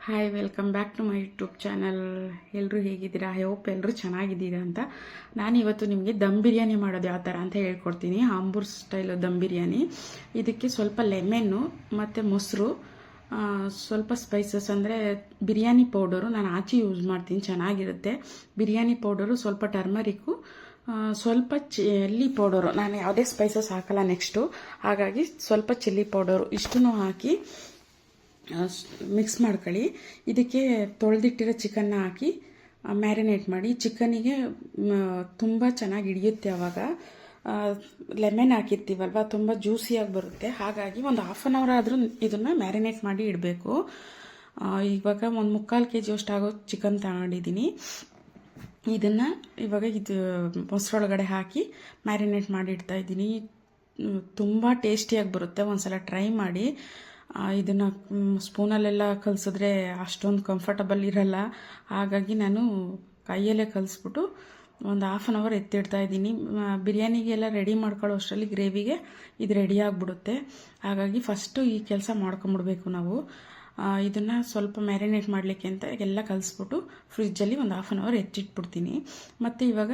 Hi, welcome back to my YouTube channel. ಎಲ್ಲರೂ ಹೇಗಿದ್ದೀರಾ? I hope ಎಲ್ಲರೂ ಚೆನ್ನಾಗಿದ್ದೀರಾ ಅಂತ. ನಾನು ಇವತ್ತು ನಿಮಗೆ ದಮ್ ಬಿರಿಯಾನಿ ಮಾಡೋದು ಯಾವ ಥರ ಅಂತ ಹೇಳ್ಕೊಡ್ತೀನಿ. ಆಂಬೂರ್ ಸ್ಟೈಲು ದಮ್ ಬಿರಿಯಾನಿ. ಇದಕ್ಕೆ ಸ್ವಲ್ಪ ಲೆಮೆನ್ನು ಮತ್ತು ಮೊಸರು, ಸ್ವಲ್ಪ ಸ್ಪೈಸಸ್ ಅಂದರೆ ಬಿರಿಯಾನಿ ಪೌಡರು ನಾನು ಆಚೆ ಯೂಸ್ ಮಾಡ್ತೀನಿ, ಚೆನ್ನಾಗಿರುತ್ತೆ. ಬಿರಿಯಾನಿ ಪೌಡರು, ಸ್ವಲ್ಪ ಟರ್ಮರಿಕ್ಕು, ಸ್ವಲ್ಪ ಚಿಲ್ಲಿ ಪೌಡರು. ನಾನು ಯಾವುದೇ ಸ್ಪೈಸಸ್ ಹಾಕಲ್ಲ ನೆಕ್ಸ್ಟು, ಹಾಗಾಗಿ ಸ್ವಲ್ಪ ಚಿಲ್ಲಿ ಪೌಡರು ಇಷ್ಟನ್ನು ಹಾಕಿ ಮಿಕ್ಸ್ ಮಾಡ್ಕೊಳ್ಳಿ. ಇದಕ್ಕೆ ತೊಳೆದಿಟ್ಟಿರೋ ಚಿಕನ್ನ ಹಾಕಿ ಮ್ಯಾರಿನೇಟ್ ಮಾಡಿ. ಚಿಕನಿಗೆ ತುಂಬ ಚೆನ್ನಾಗಿ ಹಿಡಿಯುತ್ತೆ. ಆವಾಗ ಲೆಮನ್ ಹಾಕಿರ್ತೀವಲ್ವ, ತುಂಬ ಜ್ಯೂಸಿಯಾಗಿ ಬರುತ್ತೆ. ಹಾಗಾಗಿ ಒಂದು ಹಾಫ್ ಆನ್ ಅವರ್ ಆದರೂ ಇದನ್ನು ಮ್ಯಾರಿನೇಟ್ ಮಾಡಿ ಇಡಬೇಕು. ಇವಾಗ ಒಂದು 3/4 kg ಅಷ್ಟಾಗೋ ಚಿಕನ್ ತಗೊಂಡಿದ್ದೀನಿ. ಇದನ್ನು ಇವಾಗ ಮೊಸರೊಳಗಡೆ ಹಾಕಿ ಮ್ಯಾರಿನೇಟ್ ಮಾಡಿ ಇಡ್ತಾ ಇದ್ದೀನಿ. ತುಂಬ ಟೇಸ್ಟಿಯಾಗಿ ಬರುತ್ತೆ, ಒಂದ್ಸಲ ಟ್ರೈ ಮಾಡಿ. ಇದನ್ನು ಸ್ಪೂನಲ್ಲೆಲ್ಲ ಕಲಿಸಿದ್ರೆ ಅಷ್ಟೊಂದು ಕಂಫರ್ಟಬಲ್ ಇರಲ್ಲ, ಹಾಗಾಗಿ ನಾನು ಕೈಯಲ್ಲೇ ಕಲಿಸ್ಬಿಟ್ಟು ಒಂದು ಹಾಫ್ ಆನ್ ಅವರ್ ಎತ್ತಿಡ್ತಾ ಇದ್ದೀನಿ. ಬಿರಿಯಾನಿಗೆಲ್ಲ ರೆಡಿ ಮಾಡ್ಕೊಳ್ಳೋ ಅಷ್ಟರಲ್ಲಿ ಗ್ರೇವಿಗೆ ಇದು ರೆಡಿ ಆಗಿಬಿಡುತ್ತೆ. ಹಾಗಾಗಿ ಫಸ್ಟು ಈ ಕೆಲಸ ಮಾಡ್ಕೊಂಬಿಡ್ಬೇಕು ನಾವು. ಇದನ್ನು ಸ್ವಲ್ಪ ಮ್ಯಾರಿನೇಟ್ ಮಾಡಲಿಕ್ಕೆ ಅಂತ ಎಲ್ಲ ಕಲಿಸ್ಬಿಟ್ಟು ಫ್ರಿಜ್ಜಲ್ಲಿ ಒಂದು ಹಾಫ್ ಆನ್ ಅವರ್ ಎತ್ತಿಟ್ಬಿಡ್ತೀನಿ. ಮತ್ತು ಇವಾಗ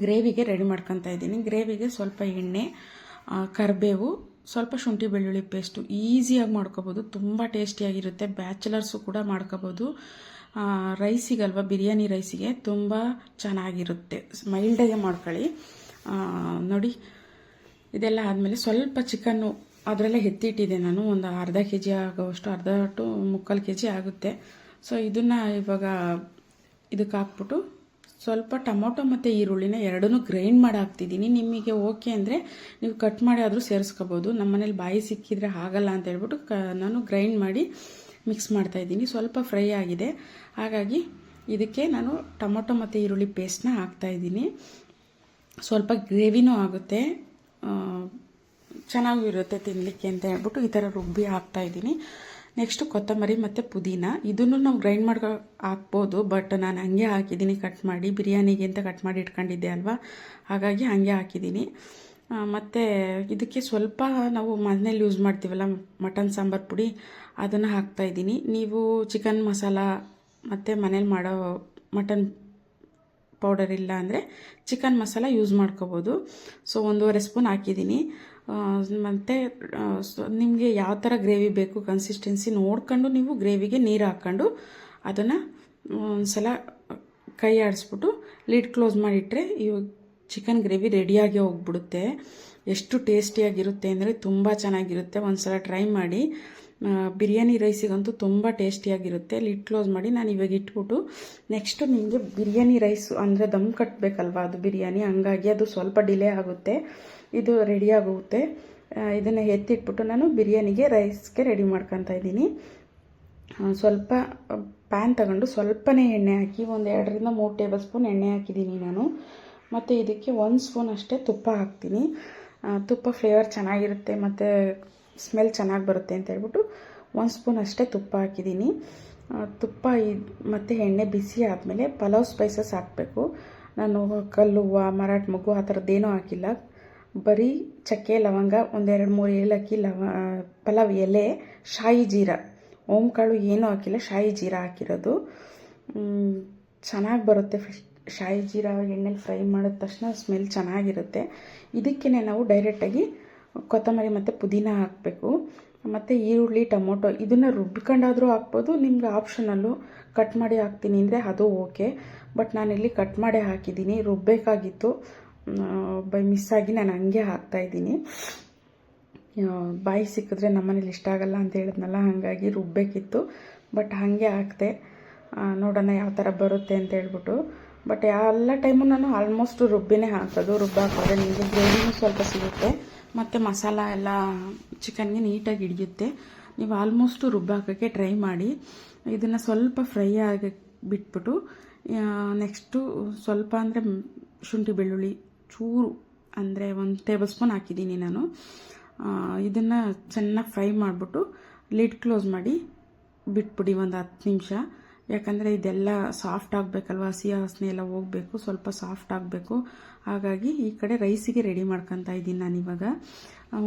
ಗ್ರೇವಿಗೆ ರೆಡಿ ಮಾಡ್ಕೊತಾ ಇದ್ದೀನಿ. ಗ್ರೇವಿಗೆ ಸ್ವಲ್ಪ ಎಣ್ಣೆ, ಕರಿಬೇವು, ಸ್ವಲ್ಪ ಶುಂಠಿ ಬೆಳ್ಳುಳ್ಳಿ ಪೇಸ್ಟು. ಈಸಿಯಾಗಿ ಮಾಡ್ಕೋಬೋದು, ತುಂಬ ಟೇಸ್ಟಿಯಾಗಿರುತ್ತೆ. ಬ್ಯಾಚುಲರ್ಸು ಕೂಡ ಮಾಡ್ಕೋಬೋದು. ರೈಸಿಗಲ್ವ, ಬಿರಿಯಾನಿ ರೈಸಿಗೆ ತುಂಬ ಚೆನ್ನಾಗಿರುತ್ತೆ. ಮೈಲ್ಡಾಗೆ ಮಾಡ್ಕೊಳ್ಳಿ. ನೋಡಿ, ಇದೆಲ್ಲ ಆದಮೇಲೆ ಸ್ವಲ್ಪ ಚಿಕನ್ನು ಅದರಲ್ಲೇ ಎತ್ತಿಟ್ಟಿದೆ ನಾನು. ಒಂದು ಅರ್ಧ kg ಆಗೋವಷ್ಟು, ಅರ್ಧ ಟು 3/4 kg ಆಗುತ್ತೆ. ಸೊ ಇದನ್ನು ಇವಾಗ ಇದಕ್ಕೆ ಹಾಕ್ಬಿಟ್ಟು ಸ್ವಲ್ಪ ಟೊಮೊಟೊ ಮತ್ತು ಈರುಳ್ಳಿನ ಎರಡನ್ನೂ ಗ್ರೈಂಡ್ ಮಾಡಿ ಹಾಕ್ತಿದ್ದೀನಿ. ನಿಮಗೆ ಓಕೆ ಅಂದರೆ ನೀವು ಕಟ್ ಮಾಡಿ ಆದರೂ ಸೇರಿಸ್ಕೋಬೋದು. ನಮ್ಮ ಮನೇಲಿ ಬಾಯಿ ಸಿಕ್ಕಿದ್ರೆ ಆಗಲ್ಲ ಅಂತ ಹೇಳ್ಬಿಟ್ಟು ನಾನು ಗ್ರೈಂಡ್ ಮಾಡಿ ಮಿಕ್ಸ್ ಮಾಡ್ತಾಯಿದ್ದೀನಿ. ಸ್ವಲ್ಪ ಫ್ರೈ ಆಗಿದೆ, ಹಾಗಾಗಿ ಇದಕ್ಕೆ ನಾನು ಟೊಮೊಟೊ ಮತ್ತು ಈರುಳ್ಳಿ ಪೇಸ್ಟ್ನ ಹಾಕ್ತಾಯಿದ್ದೀನಿ. ಸ್ವಲ್ಪ ಗ್ರೇವಿನೂ ಆಗುತ್ತೆ, ಚೆನ್ನಾಗೂ ಇರುತ್ತೆ ತಿನ್ನಲಿಕ್ಕೆ ಅಂತ ಹೇಳ್ಬಿಟ್ಟು ಈ ಥರ ರುಬ್ಬಿ ಹಾಕ್ತಾಯಿದ್ದೀನಿ. ನೆಕ್ಸ್ಟು ಕೊತ್ತಂಬರಿ ಮತ್ತು ಪುದೀನ, ಇದನ್ನು ನಾವು ಗ್ರೈಂಡ್ ಮಾಡ್ಕೊ ಹಾಕ್ಬೋದು, ಬಟ್ ನಾನು ಹಂಗೆ ಹಾಕಿದ್ದೀನಿ ಕಟ್ ಮಾಡಿ. ಬಿರಿಯಾನಿಗೆ ಅಂತ ಕಟ್ ಮಾಡಿ ಇಟ್ಕೊಂಡಿದ್ದೆ ಅಲ್ವಾ, ಹಾಗಾಗಿ ಹಾಗೆ ಹಾಕಿದ್ದೀನಿ. ಮತ್ತು ಇದಕ್ಕೆ ಸ್ವಲ್ಪ ನಾವು ಮನೇಲಿ ಯೂಸ್ ಮಾಡ್ತೀವಲ್ಲ ಮಟನ್ ಸಾಂಬಾರು ಪುಡಿ, ಅದನ್ನು ಹಾಕ್ತಾಯಿದ್ದೀನಿ. ನೀವು ಚಿಕನ್ ಮಸಾಲ ಮತ್ತು ಮನೇಲಿ ಮಾಡೋ ಮಟನ್ ಪೌಡರ್ ಇಲ್ಲ ಅಂದರೆ ಚಿಕನ್ ಮಸಾಲ ಯೂಸ್ ಮಾಡ್ಕೋಬೋದು. ಸೊ 1.5 ಸ್ಪೂನ್ ಹಾಕಿದ್ದೀನಿ. ಮತ್ತು ನಿಮಗೆ ಯಾವ ಥರ ಗ್ರೇವಿ ಬೇಕು ಕನ್ಸಿಸ್ಟೆನ್ಸಿ ನೋಡ್ಕೊಂಡು ನೀವು ಗ್ರೇವಿಗೆ ನೀರು ಹಾಕ್ಕೊಂಡು ಅದನ್ನು ಒಂದ್ಸಲ ಕೈ ಆಡಿಸ್ಬಿಟ್ಟು ಲಿಡ್ ಕ್ಲೋಸ್ ಮಾಡಿಟ್ರೆ ಇವಾಗ ಚಿಕನ್ ಗ್ರೇವಿ ರೆಡಿಯಾಗಿ ಹೋಗ್ಬಿಡುತ್ತೆ. ಎಷ್ಟು ಟೇಸ್ಟಿಯಾಗಿರುತ್ತೆ ಅಂದರೆ ತುಂಬ ಚೆನ್ನಾಗಿರುತ್ತೆ. ಒಂದ್ಸಲ ಟ್ರೈ ಮಾಡಿ. ಬಿರಿಯಾನಿ ರೈಸಿಗಂತೂ ತುಂಬ ಟೇಸ್ಟಿಯಾಗಿರುತ್ತೆ. ಲಿಡ್ ಕ್ಲೋಸ್ ಮಾಡಿ ನಾನು ಇವಾಗ ಇಟ್ಬಿಟ್ಟು ನೆಕ್ಸ್ಟು ನಿಮಗೆ ಬಿರಿಯಾನಿ ರೈಸ್ ಅಂದರೆ ದಮ್ ಕಟ್ಟಬೇಕಲ್ವ, ಅದು ಬಿರಿಯಾನಿ, ಹಂಗಾಗಿ ಅದು ಸ್ವಲ್ಪ ಡಿಲೇ ಆಗುತ್ತೆ. ಇದು ರೆಡಿ ಆಗುತ್ತೆ. ಇದನ್ನು ಎತ್ತಿಟ್ಬಿಟ್ಟು ನಾನು ಬಿರಿಯಾನಿಗೆ ರೈಸ್ಗೆ ರೆಡಿ ಮಾಡ್ಕೊತಾ ಇದ್ದೀನಿ. ಸ್ವಲ್ಪ ಪ್ಯಾನ್ ತಗೊಂಡು ಸ್ವಲ್ಪನೇ ಎಣ್ಣೆ ಹಾಕಿ ಒಂದು 2ರಿಂದ 3 ಟೇಬಲ್ ಸ್ಪೂನ್ ಎಣ್ಣೆ ಹಾಕಿದ್ದೀನಿ ನಾನು. ಮತ್ತು ಇದಕ್ಕೆ 1 ಸ್ಪೂನ್ ಅಷ್ಟೇ ತುಪ್ಪ ಹಾಕ್ತೀನಿ. ತುಪ್ಪ ಫ್ಲೇವರ್ ಚೆನ್ನಾಗಿರುತ್ತೆ ಮತ್ತು ಸ್ಮೆಲ್ ಚೆನ್ನಾಗಿ ಬರುತ್ತೆ ಅಂತ ಹೇಳ್ಬಿಟ್ಟು 1 ಸ್ಪೂನ್ ಅಷ್ಟೇ ತುಪ್ಪ ಹಾಕಿದ್ದೀನಿ. ತುಪ್ಪ ಮತ್ತು ಎಣ್ಣೆ ಬಿಸಿ ಆದಮೇಲೆ ಪಲಾವ್ ಸ್ಪೈಸಸ್ ಹಾಕಬೇಕು. ನಾನು ಕಲ್ಲುವ್ವ, ಮರಾಠ ಮೊಗ್ಗು ಆ ಥರದ್ದೇನೂ ಹಾಕಿಲ್ಲ. ಬರೀ ಚಕ್ಕೆ, ಲವಂಗ, 1-2-3 ಏಲಕ್ಕಿ, ಪಲಾವ್ ಎಲೆ, ಶಾಯಿ ಜೀರಾ, ಓಂಕಾಳು ಏನೂ ಹಾಕಿಲ್ಲ, ಶಾಯಿ ಜೀರಾ ಹಾಕಿರೋದು. ಚೆನ್ನಾಗಿ ಬರುತ್ತೆ. ಶಾಯಿ ಜೀರಾ ಎಣ್ಣೆಲಿ ಫ್ರೈ ಮಾಡಿದ ತಕ್ಷಣ ಸ್ಮೆಲ್ ಚೆನ್ನಾಗಿರುತ್ತೆ. ಇದಕ್ಕೇ ನಾವು ಡೈರೆಕ್ಟಾಗಿ ಕೊತ್ತಂಬರಿ ಮತ್ತು ಪುದೀನ ಹಾಕಬೇಕು. ಮತ್ತು ಈರುಳ್ಳಿ, ಟೊಮೊಟೊ ಇದನ್ನು ರುಬ್ಕೊಂಡಾದರೂ ಹಾಕ್ಬೋದು, ನಿಮ್ಗೆ ಆಪ್ಷನಲ್ಲು. ಕಟ್ ಮಾಡಿ ಹಾಕ್ತೀನಿ ಅಂದರೆ ಅದು ಓಕೆ, ಬಟ್ ನಾನಿಲ್ಲಿ ಕಟ್ ಮಾಡೇ ಹಾಕಿದ್ದೀನಿ. ರುಬ್ಬೇಕಾಗಿತ್ತು, ಬೈ ಮಿಸ್ಸಾಗಿ ನಾನು ಹಂಗೆ ಹಾಕ್ತಾಯಿದ್ದೀನಿ. ಬಾಯಿ ಸಿಕ್ಕಿದ್ರೆ ನಮ್ಮನೇಲಿ ಇಷ್ಟ ಆಗಲ್ಲ ಅಂತ ಹೇಳಿದ್ನಲ್ಲ, ಹಾಗಾಗಿ ರುಬ್ಬೇಕಿತ್ತು, ಬಟ್ ಹಾಗೆ ಹಾಕ್ತೆ. ನೋಡೋಣ ಯಾವ ಥರ ಬರುತ್ತೆ ಅಂತ ಹೇಳ್ಬಿಟ್ಟು. ಬಟ್ ಎಲ್ಲ ಟೈಮು ನಾನು ಆಲ್ಮೋಸ್ಟ್ ರುಬ್ಬಿನೇ ಹಾಕೋದು. ರುಬ್ಬಾಕಿದ್ರೆ ನಿಮಗೆ ಗ್ರೇವಿನೂ ಸ್ವಲ್ಪ ಸಿಗುತ್ತೆ ಮತ್ತು ಮಸಾಲ ಎಲ್ಲ ಚಿಕನ್ಗೆ ನೀಟಾಗಿ ಹಿಡಿಯುತ್ತೆ. ನೀವು ಆಲ್ಮೋಸ್ಟು ರುಬ್ಬಾಕೋಕ್ಕೆ ಟ್ರೈ ಮಾಡಿ. ಇದನ್ನು ಸ್ವಲ್ಪ ಫ್ರೈ ಆಗಿ ಬಿಟ್ಬಿಟ್ಟು ನೆಕ್ಸ್ಟು ಸ್ವಲ್ಪ ಅಂದರೆ ಶುಂಠಿ ಬೆಳ್ಳುಳ್ಳಿ ಚೂರು ಅಂದರೆ 1 ಟೇಬಲ್ ಸ್ಪೂನ್ ಹಾಕಿದ್ದೀನಿ ನಾನು. ಇದನ್ನು ಚೆನ್ನಾಗಿ ಫ್ರೈ ಮಾಡಿಬಿಟ್ಟು ಲಿಡ್ ಕ್ಲೋಸ್ ಮಾಡಿ ಬಿಟ್ಬಿಡಿ ಒಂದು 10 ನಿಮಿಷ. ಯಾಕಂದರೆ ಇದೆಲ್ಲ ಸಾಫ್ಟ್ ಆಗಬೇಕಲ್ವ, ಹಸಿ ವಾಸನೆ ಎಲ್ಲ ಹೋಗಬೇಕು, ಸ್ವಲ್ಪ ಸಾಫ್ಟ್ ಆಗಬೇಕು. ಹಾಗಾಗಿ ಈ ಕಡೆ ರೈಸಿಗೆ ರೆಡಿ ಮಾಡ್ಕೊತಾ ಇದ್ದೀನಿ ನಾನಿವಾಗ.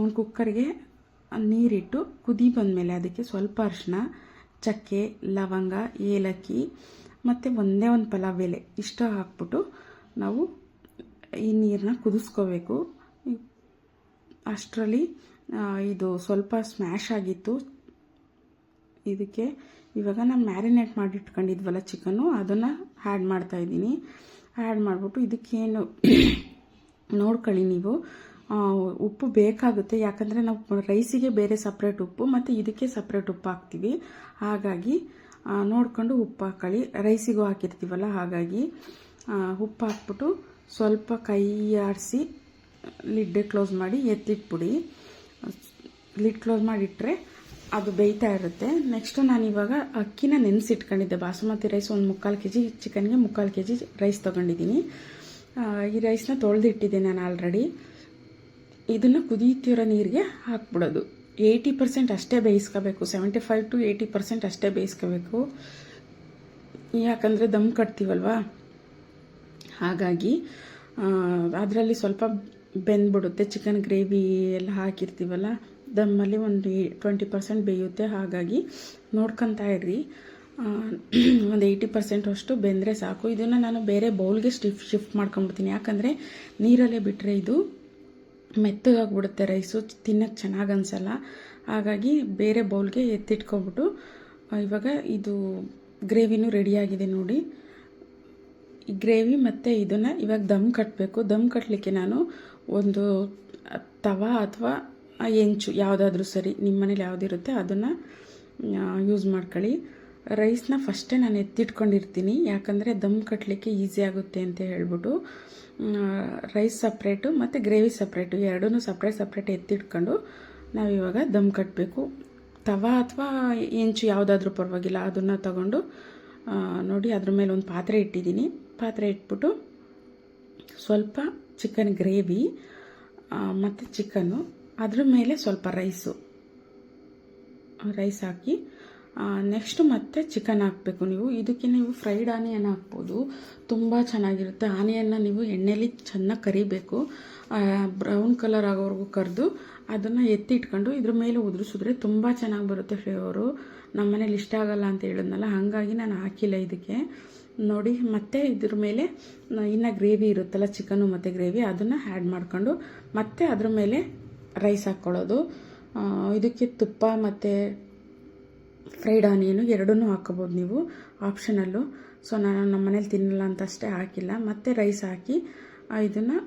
ಒಂದು ಕುಕ್ಕರ್ಗೆ ನೀರಿಟ್ಟು ಕುದಿ ಬಂದಮೇಲೆ ಅದಕ್ಕೆ ಸ್ವಲ್ಪ ಅರಿಶಿನ, ಚಕ್ಕೆ, ಲವಂಗ, ಏಲಕ್ಕಿ ಮತ್ತು ಒಂದೇ ಒಂದು ಪಲಾವ್ ಎಲೆ ಇಷ್ಟು ಹಾಕ್ಬಿಟ್ಟು ನಾವು ಈ ನೀರನ್ನ ಕುದಿಸ್ಕೋಬೇಕು. ಅಷ್ಟರಲ್ಲಿ ಇದು ಸ್ವಲ್ಪ ಸ್ಮ್ಯಾಶ್ ಆಗಿತ್ತು. ಇದಕ್ಕೆ ಇವಾಗ ನಾನು ಮ್ಯಾರಿನೇಟ್ ಮಾಡಿ ಇಟ್ಕೊಂಡಿದ್ವಲ್ಲ ಚಿಕನ್ನು, ಅದನ್ನು ಆ್ಯಡ್ ಮಾಡ್ತಾಯಿದ್ದೀನಿ. ಆ್ಯಡ್ ಮಾಡಿಬಿಟ್ಟು ಇದಕ್ಕೇನು ನೋಡ್ಕೊಳ್ಳಿ ನೀವು, ಉಪ್ಪು ಬೇಕಾಗುತ್ತೆ. ಯಾಕಂದರೆ ನಾವು ರೈಸಿಗೆ ಬೇರೆ ಸಪ್ರೇಟ್ ಉಪ್ಪು ಮತ್ತು ಇದಕ್ಕೆ ಸಪ್ರೇಟ್ ಉಪ್ಪು ಹಾಕ್ತೀವಿ. ಹಾಗಾಗಿ ನೋಡಿಕೊಂಡು ಉಪ್ಪು ಹಾಕ್ಕೊಳ್ಳಿ. ರೈಸಿಗೂ ಹಾಕಿರ್ತೀವಲ್ಲ, ಹಾಗಾಗಿ ಉಪ್ಪು ಹಾಕ್ಬಿಟ್ಟು ಸ್ವಲ್ಪ ಕೈ ಆಡಿಸಿ ಲಿಡ್ ಕ್ಲೋಸ್ ಮಾಡಿ ಎತ್ತಿಟ್ಬಿಡಿ. ಲಿಡ್ ಕ್ಲೋಸ್ ಮಾಡಿಟ್ರೆ ಅದು ಬೇಯ್ತಾ ಇರುತ್ತೆ. ನೆಕ್ಸ್ಟು ನಾನಿವಾಗ ಅಕ್ಕಿನ ನೆನೆಸಿಟ್ಕೊಂಡಿದ್ದೆ. ಬಾಸುಮತಿ ರೈಸ್ ಒಂದು 3/4 kg ಚಿಕನ್ಗೆ 3/4 kg ರೈಸ್ ತೊಗೊಂಡಿದ್ದೀನಿ. ಈ ರೈಸ್ನ ತೊಳೆದಿಟ್ಟಿದ್ದೆ ನಾನು ಆಲ್ರೆಡಿ. ಇದನ್ನು ಕುದೀತಿರೋ ನೀರಿಗೆ ಹಾಕ್ಬಿಡೋದು. 80% ಅಷ್ಟೇ ಬೇಯಿಸ್ಕೋಬೇಕು. 75 to 80% ಅಷ್ಟೇ ಬೇಯಿಸ್ಕೋಬೇಕು. ಯಾಕಂದರೆ ದಮ್ ಕಟ್ತೀವಲ್ವ, ಹಾಗಾಗಿ ಅದರಲ್ಲಿ ಸ್ವಲ್ಪ ಬೆಂದ್ಬಿಡುತ್ತೆ. ಚಿಕನ್ ಗ್ರೇವಿ ಎಲ್ಲ ಹಾಕಿರ್ತೀವಲ್ಲ, ದಮ್ಮಲ್ಲಿ ಒಂದು 20% ಬೇಯುತ್ತೆ. ಹಾಗಾಗಿ ನೋಡ್ಕೊತಾ ಇರ್ರಿ. ಒಂದು 80% ಅಷ್ಟು ಬೆಂದರೆ ಸಾಕು. ಇದನ್ನು ನಾನು ಬೇರೆ ಬೌಲ್ಗೆ ಶಿಫ್ಟ್ ಮಾಡ್ಕೊಂಡ್ಬಿಡ್ತೀನಿ. ಯಾಕಂದರೆ ನೀರಲ್ಲೇ ಬಿಟ್ಟರೆ ಇದು ಮೆತ್ತಗಾಗ್ಬಿಡುತ್ತೆ, ರೈಸು ತಿನ್ನೋಕ್ಕೆ ಚೆನ್ನಾಗಿ ಅನಿಸಲ್ಲ. ಹಾಗಾಗಿ ಬೇರೆ ಬೌಲ್ಗೆ ಎತ್ತಿಟ್ಕೊಬಿಟ್ಟು ಇವಾಗ ಇದು ಗ್ರೇವಿನೂ ರೆಡಿಯಾಗಿದೆ ನೋಡಿ. ಈ ಗ್ರೇವಿ ಮತ್ತು ಇದನ್ನು ಇವಾಗ ದಮ್ ಕಟ್ಟಬೇಕು. ದಮ್ ಕಟ್ಟಲಿಕ್ಕೆ ನಾನು ಒಂದು ತವಾ ಅಥವಾ ಹೆಂಚು ಯಾವುದಾದ್ರೂ ಸರಿ, ನಿಮ್ಮ ಮನೇಲಿ ಯಾವುದಿರುತ್ತೆ ಅದನ್ನು ಯೂಸ್ ಮಾಡ್ಕೊಳ್ಳಿ. ರೈಸ್ನ ಫಸ್ಟೇ ನಾನು ಎತ್ತಿಟ್ಕೊಂಡಿರ್ತೀನಿ. ಯಾಕಂದರೆ ದಮ್ ಕಟ್ಟಲಿಕ್ಕೆ ಈಸಿ ಆಗುತ್ತೆ ಅಂತ ಹೇಳ್ಬಿಟ್ಟು ರೈಸ್ ಸಪ್ರೇಟು ಮತ್ತು ಗ್ರೇವಿ ಸಪ್ರೇಟು ಎರಡೂ ಸಪ್ರೇಟ್ ಎತ್ತಿಟ್ಕೊಂಡು ನಾವಿವಾಗ ದಮ್ ಕಟ್ಟಬೇಕು. ತವಾ ಅಥವಾ ಹೆಂಚು ಯಾವುದಾದ್ರೂ ಪರವಾಗಿಲ್ಲ, ಅದನ್ನು ತಗೊಂಡು ನೋಡಿ ಅದ್ರ ಮೇಲೆ ಒಂದು ಪಾತ್ರೆ ಇಟ್ಟಿದ್ದೀನಿ. ಪಾತ್ರೆ ಇಟ್ಬಿಟ್ಟು ಸ್ವಲ್ಪ ಚಿಕನ್ ಗ್ರೇವಿ ಮತ್ತು ಚಿಕನ್ನು, ಅದ್ರ ಮೇಲೆ ಸ್ವಲ್ಪ ರೈಸ್ ಹಾಕಿ ನೆಕ್ಸ್ಟು ಮತ್ತೆ ಚಿಕನ್ ಹಾಕಬೇಕು. ಇದಕ್ಕೆ ನೀವು ಫ್ರೈಡ್ ಆನಿಯನ್ ಹಾಕ್ಬೋದು, ತುಂಬ ಚೆನ್ನಾಗಿರುತ್ತೆ. ಆನಿಯನ್ನ ನೀವು ಎಣ್ಣೆಲಿ ಚೆನ್ನಾಗಿ ಕರಿಬೇಕು. ಬ್ರೌನ್ ಕಲರ್ ಆಗೋವರೆಗೂ ಕರೆದು ಅದನ್ನು ಎತ್ತಿಟ್ಕೊಂಡು ಇದ್ರ ಮೇಲೆ ಉದುರಿಸಿದ್ರೆ ತುಂಬ ಚೆನ್ನಾಗಿ ಬರುತ್ತೆ ಫ್ಲೇವರು. ನಮ್ಮ ಮನೇಲಿ ಇಷ್ಟ ಆಗಲ್ಲ ಅಂತ ಹೇಳಿದ್ನಲ್ಲ, ಹಾಗಾಗಿ ನಾನು ಹಾಕಿಲ್ಲ ಇದಕ್ಕೆ ನೋಡಿ. ಮತ್ತು ಇದ್ರ ಮೇಲೆ ಇನ್ನು ಗ್ರೇವಿ ಇರುತ್ತಲ್ಲ, ಚಿಕನ್ನು ಮತ್ತು ಗ್ರೇವಿ, ಅದನ್ನು ಆ್ಯಡ್ ಮಾಡ್ಕೊಂಡು ಮತ್ತೆ ಅದ್ರ ಮೇಲೆ ರೈಸ್ ಹಾಕ್ಕೊಳ್ಳೋದು. ಇದಕ್ಕೆ ತುಪ್ಪ ಮತ್ತು ಫ್ರೈಡ್ ಆನಿಯನು ಎರಡೂ ಹಾಕ್ಕೋಬೋದು ನೀವು, ಆಪ್ಷನಲ್ಲು. ಸೊ ನಾನು ನಮ್ಮ ಮನೇಲಿ ತಿನ್ನಲ್ಲ ಅಂತ ಅಷ್ಟೇ ಹಾಕಿಲ್ಲ. ಮತ್ತು ರೈಸ್ ಹಾಕಿ ಇದನ್ನು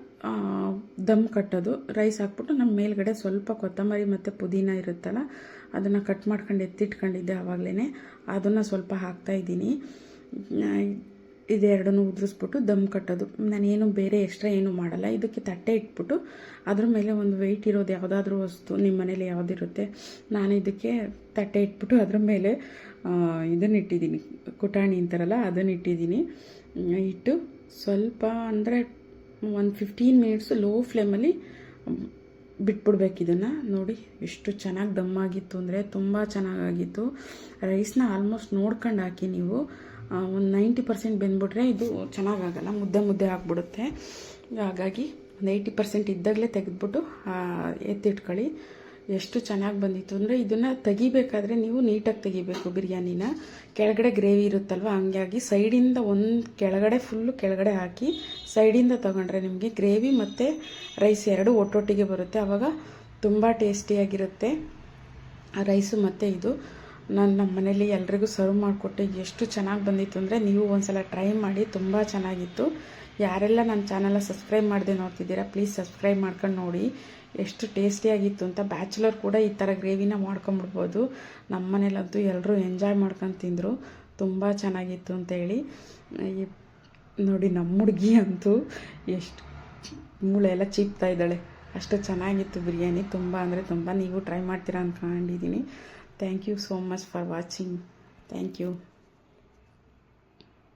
ದಮ್ ಕಟ್ಟೋದು. ರೈಸ್ ಹಾಕ್ಬಿಟ್ಟು ನಮ್ಮ ಮೇಲ್ಗಡೆ ಸ್ವಲ್ಪ ಕೊತ್ತಂಬರಿ ಮತ್ತು ಪುದೀನ ಇರುತ್ತಲ್ಲ, ಅದನ್ನು ಕಟ್ ಮಾಡ್ಕೊಂಡು ಎತ್ತಿಟ್ಕೊಂಡಿದ್ದೆ ಆವಾಗಲೇ, ಅದನ್ನು ಸ್ವಲ್ಪ ಹಾಕ್ತಾಯಿದ್ದೀನಿ. ಇದೆರಡನ್ನೂ ಉದುರಿಸ್ಬಿಟ್ಟು ದಮ್ ಕಟ್ಟೋದು. ನಾನೇನು ಬೇರೆ ಎಕ್ಸ್ಟ್ರಾ ಏನೂ ಮಾಡಲ್ಲ. ಇದಕ್ಕೆ ತಟ್ಟೆ ಇಟ್ಬಿಟ್ಟು ಅದ್ರ ಮೇಲೆ ಒಂದು ವೆಯ್ಟ್ ಇರೋದು ಯಾವುದಾದ್ರೂ ವಸ್ತು ನಿಮ್ಮ ಮನೇಲಿ ಯಾವುದಿರುತ್ತೆ, ನಾನು ಇದಕ್ಕೆ ತಟ್ಟೆ ಇಟ್ಬಿಟ್ಟು ಅದ್ರ ಮೇಲೆ ಇದನ್ನು ಇಟ್ಟಿದ್ದೀನಿ, ಕುಟಾಣಿ ಅಂತಾರಲ್ಲ ಅದನ್ನು ಇಟ್ಟಿದ್ದೀನಿ. ಇಟ್ಟು ಸ್ವಲ್ಪ ಅಂದರೆ ಒಂದು 15 ಮಿನಿಟ್ಸು ಲೋ ಫ್ಲೇಮಲ್ಲಿ ಬಿಟ್ಬಿಡ್ಬೇಕು. ಇದನ್ನು ನೋಡಿ ಎಷ್ಟು ಚೆನ್ನಾಗಿ ದಮ್ ಆಗಿತ್ತು ಅಂದರೆ ತುಂಬ ಚೆನ್ನಾಗಾಗಿತ್ತು. ರೈಸ್ನ ಆಲ್ಮೋಸ್ಟ್ ನೋಡ್ಕೊಂಡು ಹಾಕಿ ನೀವು. ಒಂದು 90% ಬೆಂದ್ಬಿಟ್ರೆ ಇದು ಚೆನ್ನಾಗಾಗಲ್ಲ, ಮುದ್ದೆ ಆಗಿಬಿಡುತ್ತೆ. ಹಾಗಾಗಿ ಒಂದು 80% ಇದ್ದಾಗಲೇ ತೆಗೆದ್ಬಿಟ್ಟು ಎತ್ತಿಟ್ಕೊಳ್ಳಿ. ಎಷ್ಟು ಚೆನ್ನಾಗಿ ಬಂದಿತ್ತು ಅಂದರೆ ಇದನ್ನು ತೆಗಿಬೇಕಾದ್ರೆ ನೀವು ನೀಟಾಗಿ ತೆಗಿಬೇಕು ಬಿರಿಯಾನಿನ. ಕೆಳಗಡೆ ಗ್ರೇವಿ ಇರುತ್ತಲ್ವ, ಹಂಗಾಗಿ ಸೈಡಿಂದ ಒಂದು ಕೆಳಗಡೆ ಫುಲ್ಲು ಕೆಳಗಡೆ ಹಾಕಿ ಸೈಡಿಂದ ತೊಗೊಂಡ್ರೆ ನಿಮಗೆ ಗ್ರೇವಿ ಮತ್ತು ರೈಸ್ ಎರಡೂ ಒಟ್ಟೊಟ್ಟಿಗೆ ಬರುತ್ತೆ. ಆವಾಗ ತುಂಬ ಟೇಸ್ಟಿಯಾಗಿರುತ್ತೆ ರೈಸು. ಮತ್ತು ಇದು ನಾನು ನಮ್ಮ ಮನೇಲಿ ಎಲ್ರಿಗೂ ಸರ್ವ್ ಮಾಡಿಕೊಟ್ಟೆ. ಎಷ್ಟು ಚೆನ್ನಾಗಿ ಬಂದಿತ್ತು ಅಂದರೆ ನೀವು ಒಂದ್ಸಲ ಟ್ರೈ ಮಾಡಿ, ತುಂಬ ಚೆನ್ನಾಗಿತ್ತು. ಯಾರೆಲ್ಲ ನನ್ನ ಚಾನಲ್ನ ಸಬ್ಸ್ಕ್ರೈಬ್ ಮಾಡದೆ ನೋಡ್ತಿದ್ದೀರಾ, ಪ್ಲೀಸ್ ಸಬ್ಸ್ಕ್ರೈಬ್ ಮಾಡ್ಕೊಂಡು ನೋಡಿ ಎಷ್ಟು ಟೇಸ್ಟಿಯಾಗಿತ್ತು ಅಂತ. ಬ್ಯಾಚುಲರ್ ಕೂಡ ಈ ಥರ ಗ್ರೇವಿನ ಮಾಡ್ಕೊಂಬಿಡ್ಬೋದು. ನಮ್ಮ ಮನೇಲಂತೂ ಎಲ್ಲರೂ ಎಂಜಾಯ್ ಮಾಡ್ಕೊಂಡು ತಿಂದರು, ತುಂಬ ಚೆನ್ನಾಗಿತ್ತು ಅಂತೇಳಿ. ನೋಡಿ ನಮ್ಮ ಹುಡುಗಿ ಅಂತೂ ಎಷ್ಟು ಮೂಳೆ ಎಲ್ಲ ಚೀಪ್ತಾ ಇದ್ದಾಳೆ, ಅಷ್ಟು ಚೆನ್ನಾಗಿತ್ತು ಬಿರಿಯಾನಿ. ತುಂಬ ಅಂದರೆ ತುಂಬ. ನೀವು ಟ್ರೈ ಮಾಡ್ತೀರಾ ಅಂದ್ಕೊಂಡಿದ್ದೀನಿ. Thank you so much for watching. Thank you.